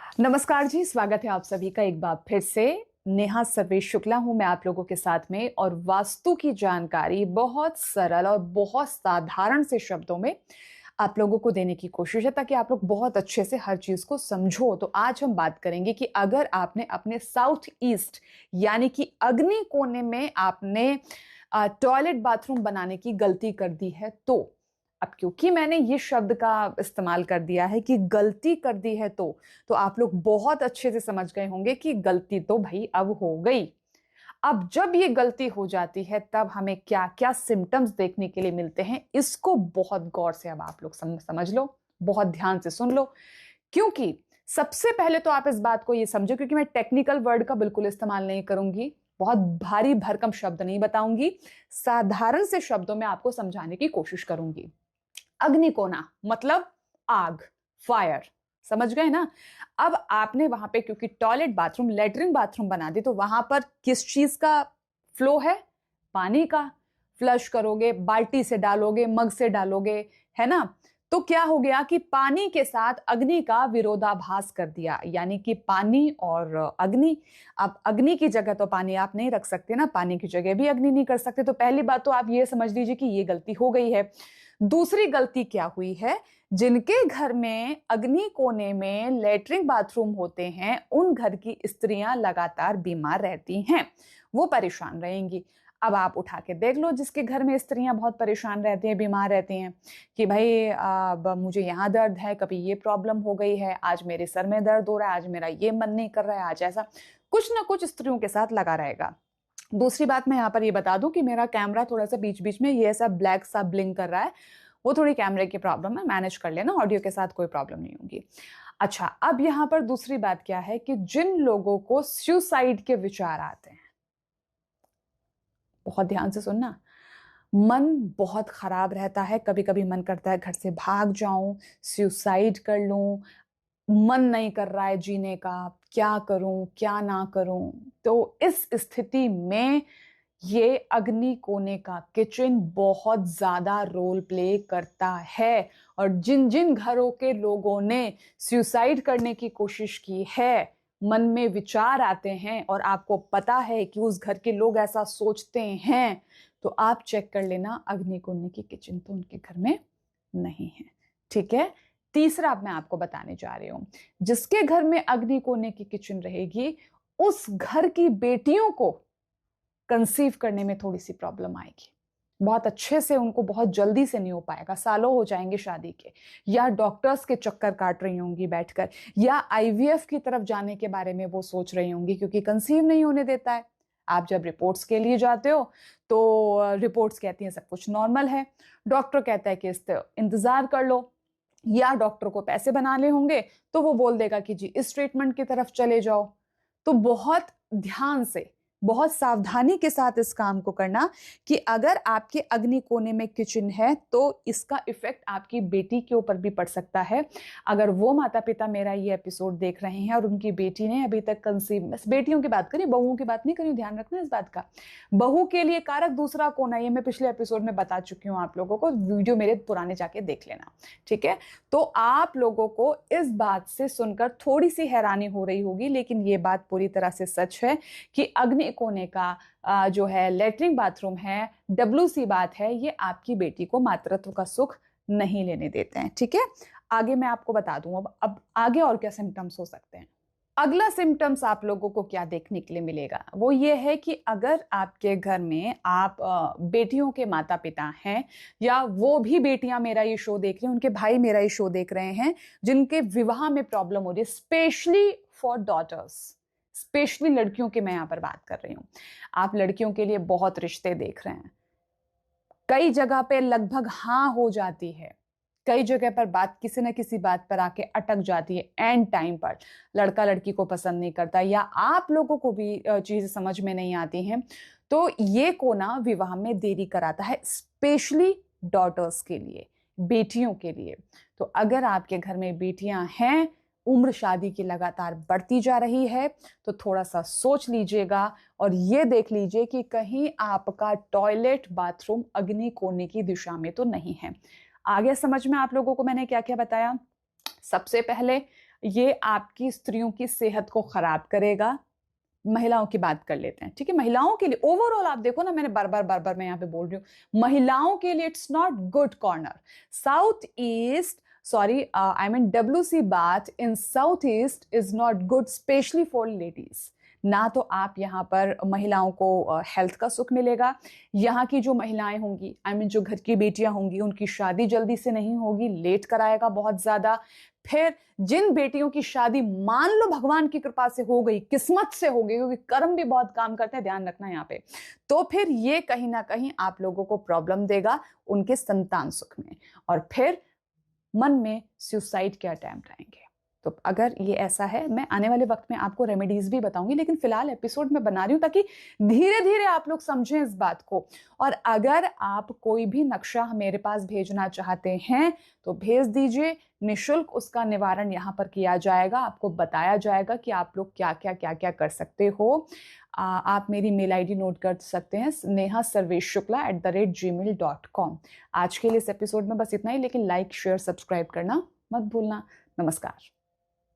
नमस्कार जी, स्वागत है आप सभी का एक बार फिर से। नेहा सर्वेश शुक्ला हूं मैं आप लोगों के साथ में, और वास्तु की जानकारी बहुत सरल और बहुत साधारण से शब्दों में आप लोगों को देने की कोशिश है, ताकि आप लोग बहुत अच्छे से हर चीज को समझो। तो आज हम बात करेंगे कि अगर आपने अपने साउथ ईस्ट यानी कि अग्नि कोने में आपने टॉयलेट बाथरूम बनाने की गलती कर दी है, तो अब क्योंकि मैंने ये शब्द का इस्तेमाल कर दिया है कि गलती कर दी है, तो आप लोग बहुत अच्छे से समझ गए होंगे कि गलती तो भाई अब हो गई। अब जब ये गलती हो जाती है तब हमें क्या क्या सिम्टम्स देखने के लिए मिलते हैं, इसको बहुत गौर से अब आप लोग समझ लो, बहुत ध्यान से सुन लो। क्योंकि सबसे पहले तो आप इस बात को ये समझो, क्योंकि मैं टेक्निकल वर्ड का बिल्कुल इस्तेमाल नहीं करूंगी, बहुत भारी भरकम शब्द नहीं बताऊंगी, साधारण से शब्दों में आपको समझाने की कोशिश करूंगी। अग्निकोना मतलब आग, फायर, समझ गए ना। अब आपने वहां पे क्योंकि टॉयलेट बाथरूम लेटरिन बाथरूम बना दी, तो वहां पर किस चीज का फ्लो है? पानी का। फ्लश करोगे, बाल्टी से डालोगे, मग से डालोगे, है ना। तो क्या हो गया कि पानी के साथ अग्नि का विरोधाभास कर दिया, यानी कि पानी और अग्नि। अब अग्नि की जगह तो पानी आप नहीं रख सकते ना, पानी की जगह भी अग्नि नहीं कर सकते। तो पहली बात तो आप ये समझ लीजिए कि ये गलती हो गई है। दूसरी गलती क्या हुई है? जिनके घर में अग्नि कोने में लेटरिन बाथरूम होते हैं, उन घर की स्त्रियां लगातार बीमार रहती हैं, वो परेशान रहेंगी। अब आप उठा के देख लो, जिसके घर में स्त्रियां बहुत परेशान रहती हैं, बीमार रहती हैं, कि भाई अब मुझे यहाँ दर्द है, कभी ये प्रॉब्लम हो गई है, आज मेरे सर में दर्द हो रहा है, आज मेरा ये मन नहीं कर रहा है, आज ऐसा कुछ ना कुछ स्त्रियों के साथ लगा रहेगा। दूसरी बात मैं यहाँ पर ये बता दूं कि मेरा कैमरा थोड़ा सा बीच बीच में ये ऐसा ब्लैक सा ब्लिंक कर रहा है, वो थोड़ी कैमरे की प्रॉब्लम है, मैनेज कर लेना, ऑडियो के साथ कोई प्रॉब्लम नहीं होगी। अच्छा, अब यहाँ पर दूसरी बात क्या है कि जिन लोगों को सुसाइड के विचार आते हैं, बहुत ध्यान से सुनना, मन बहुत खराब रहता है, कभी कभी मन करता है घर से भाग जाऊं, सुसाइड कर लूं, मन नहीं कर रहा है जीने का, क्या करूं क्या ना करूं। तो इस स्थिति में ये अग्नि कोने का किचन बहुत ज्यादा रोल प्ले करता है। और जिन जिन घरों के लोगों ने सुसाइड करने की कोशिश की है, मन में विचार आते हैं और आपको पता है कि उस घर के लोग ऐसा सोचते हैं, तो आप चेक कर लेना, अग्नि कोने की किचन तो उनके घर में नहीं है। ठीक है। तीसरा अब मैं आपको बताने जा रही हूं, जिसके घर में अग्नि कोने की किचन रहेगी, उस घर की बेटियों को कंसीव करने में थोड़ी सी प्रॉब्लम आएगी, बहुत अच्छे से उनको बहुत जल्दी से नहीं हो पाएगा, सालों हो जाएंगे शादी के, या डॉक्टर्स के चक्कर काट रही होंगी बैठकर, या आईवीएफ की तरफ जाने के बारे में वो सोच रही होंगी, क्योंकि कंसीव नहीं होने देता है। आप जब रिपोर्ट्स के लिए जाते हो तो रिपोर्ट्स कहती हैं सब कुछ नॉर्मल है, डॉक्टर कहता है कि इंतजार कर लो, या डॉक्टर को पैसे बनाने होंगे तो वो बोल देगा कि जी इस ट्रीटमेंट की तरफ चले जाओ। तो बहुत ध्यान से, बहुत सावधानी के साथ इस काम को करना, कि अगर आपके अग्नि कोने में किचन है तो इसका इफेक्ट आपकी बेटी के ऊपर भी पड़ सकता है। अगर वो माता पिता मेरा ये एपिसोड देख रहे हैं और उनकी बेटी ने अभी तक कंसीव, बेटियों की बात करी, बहुओं की बात नहीं करी, ध्यान रखना इस बात का। बहू के लिए कारक दूसरा कोना, ये मैं पिछले एपिसोड में बता चुकी हूं आप लोगों को, वीडियो मेरे पुराने जाके देख लेना। ठीक है। तो आप लोगों को इस बात से सुनकर थोड़ी सी हैरानी हो रही होगी, लेकिन ये बात पूरी तरह से सच है कि अग्नि कोने का जो है लेटरिन बाथरूम है, डब्ल्यूसी बात है, ये आपकी बेटी को मातृत्व का सुख नहीं लेने देते हैं। ठीक है। आगे मैं आपको बता दूं अब आगे और क्या सिम्टम्स हो सकते हैं। अगला सिम्टम्स आप लोगों को क्या देखने के लिए मिलेगा, वो ये है कि अगर आपके घर में आप बेटियों के माता पिता हैं, या वो भी बेटियां मेरा ये शो देख रही हैं, उनके भाई मेरा ये शो देख रहे हैं, जिनके विवाह में प्रॉब्लम हो रही है, स्पेशली फॉर डॉटर्स, स्पेशली लड़कियों की मैं यहां पर बात कर रही हूं। आप लड़कियों के लिए बहुत रिश्ते देख रहे हैं, कई जगह पे लगभग हाँ हो जाती है, कई जगह पर बात किसी न किसी बात पर आके अटक जाती है, एंड टाइम पर लड़का लड़की को पसंद नहीं करता, या आप लोगों को भी चीज समझ में नहीं आती हैं, तो ये कोना विवाह में देरी कराता है, स्पेशली डॉटर्स के लिए, बेटियों के लिए। तो अगर आपके घर में बेटियां हैं, उम्र शादी की लगातार बढ़ती जा रही है, तो थोड़ा सा सोच लीजिएगा और ये देख लीजिए कि कहीं आपका टॉयलेट बाथरूम अग्नि कोने की दिशा में तो नहीं है। आगे समझ में आप लोगों को मैंने क्या क्या बताया। सबसे पहले ये आपकी स्त्रियों की सेहत को खराब करेगा। महिलाओं की बात कर लेते हैं, ठीक है। महिलाओं के लिए ओवरऑल आप देखो ना, मैंने बार बार मैं यहाँ पे बोल रही हूँ, महिलाओं के लिए it's not good corner. South east, sorry I mean WC bath in south east is not good, specially for ladies. ना तो आप यहाँ पर महिलाओं को हेल्थ का सुख मिलेगा, यहाँ की जो महिलाएं होंगी, आई मीन जो घर की बेटियां होंगी, उनकी शादी जल्दी से नहीं होगी, लेट कराएगा बहुत ज्यादा। फिर जिन बेटियों की शादी मान लो भगवान की कृपा से हो गई, किस्मत से हो गई, क्योंकि कर्म भी बहुत काम करते हैं, ध्यान रखना यहाँ पे, तो फिर ये कहीं ना कहीं आप लोगों को प्रॉब्लम देगा उनके संतान सुख में, और फिर मन में सुसाइड के अटेम्प्ट आएंगे। तो अगर ये ऐसा है, मैं आने वाले वक्त में आपको रेमेडीज भी बताऊंगी, लेकिन फिलहाल एपिसोड में बना रही हूं ताकि धीरे धीरे आप लोग समझें इस बात को। और अगर आप कोई भी नक्शा मेरे पास भेजना चाहते हैं तो भेज दीजिए, निशुल्क उसका निवारण यहाँ पर किया जाएगा, आपको बताया जाएगा कि आप लोग क्या क्या कर सकते हो। आप मेरी मेल ID नोट कर सकते हैं, neha.sarveshshukla@gmail.com। आज के लिए इस एपिसोड में बस इतना ही, लेकिन लाइक शेयर सब्सक्राइब करना मत भूलना। नमस्कार।